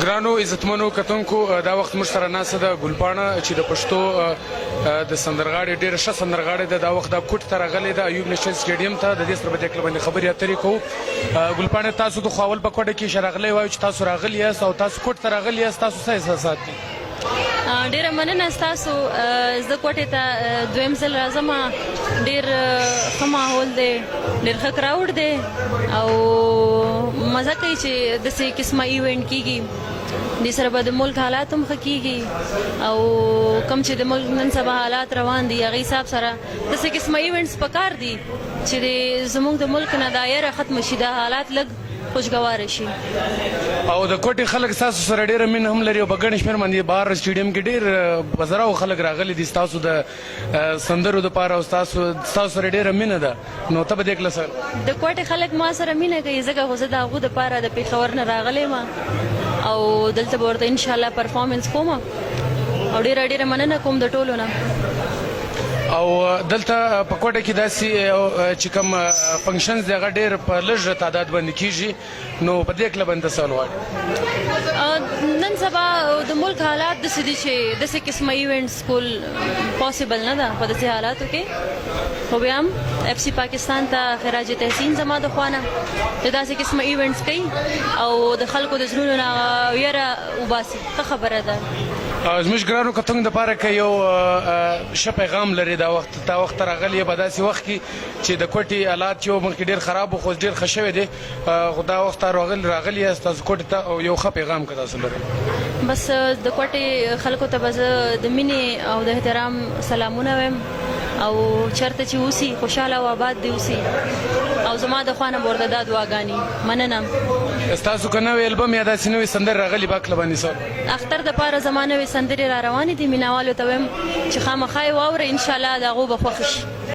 ګرانو عزتمنو کتونکو دا وخت موږ سره ناسته ده ګلپاڼه چې د پښتو د سندرغاړې ډېره ښه سندرغاړې ده. دا وخت دا کوټ ته راغلې ده ایوب نیشنل سټیډیم ته. د دې سره به دې کله باندې خبرې اترې کوو. ګلپاڼه تاسو د خو اول په کوټه کې راغلی وایو چې تاسو راغلي یاست او تاسو کوټ ته راغلي یاست، تاسو څه احساسات دي؟ ډیره مننه ستاسو. زه کوټې ته دویم ځل راځم. ډیر ښه ماحول دی، ډیر ښه کراوډ دی او مزه کوي چې داسې قسمه ایونټ کیږي. دې سره به د ملک حالات هم ښه کیږي او کوم چې د ملک نن سبا حالات روان دي هغې حساب سره داسې قسمه ایونټس پکار دي چې زموږ د ملک نه دا یره ختمه شي، دا حالات لږ خوشګواره شي. او د کوټې خلک ستاسو سره ډېره مینه هم لري او په ګڼ شمېر باندې بهر سټیډیم کې ډېر په زراو خلک راغلي دي ستاسو د سندرو دپاره او ستاسو سره ډېره مینه ده. نو ته به دې کله سره د کوټې خلک ما سره مینه کوي ځکه خو زه د هغو دپاره د پېښور نه راغلی یم او دلته به ورته انشاءالله پرفارمنس کوم او ډېره مننه کوم د ټولو نه. او دلته په کوټه کې داسې چې کوم فنکشنز دي هغه ډېر په لږ تعداد باندې کېږي، نو په دې کله باندې سوال غواړي. نن سبا د ملک حالات داسې دي چې داسې قسمه ایونټس کول پاسبل نه ده په داسې حالاتو کې. خو بیا هم اف سی پاکستان ته خراج تحسین زما د خوا نه چې داسې قسمه ایونټس کوي او د خلکو د زړونو نه ویره وباسي. ښه خبره ده. زموږ ګرانو کتونکو دپاره که یو ښه پیغام لري دا وخت راغلی په داسې وخت کې چې د کوټې حالات یو مخکې ډېر خراب و خو ډېر ښه شوی دی، خو دا وخت راغلی یاست تاسو کوټې ته او یو ښه پیغام که تاسو لرئ؟ بس د کوټې خلکو ته به زه د مینې او د احترام سلامونه وایم او چېرته چې اوسي خوشحاله او آباد دې اوسي او زما د خوا نه به ورته دا دعاګانې. مننه. ستاسو که نوی البم یا داسې نوې سندرې راغلي به کله باندې سوال اختر دپاره زما نوې سندرې را روانې دي. مینهوالو ته وایم چې خامخا یې واورئ، انشاءالله د هغو به خوښ شي.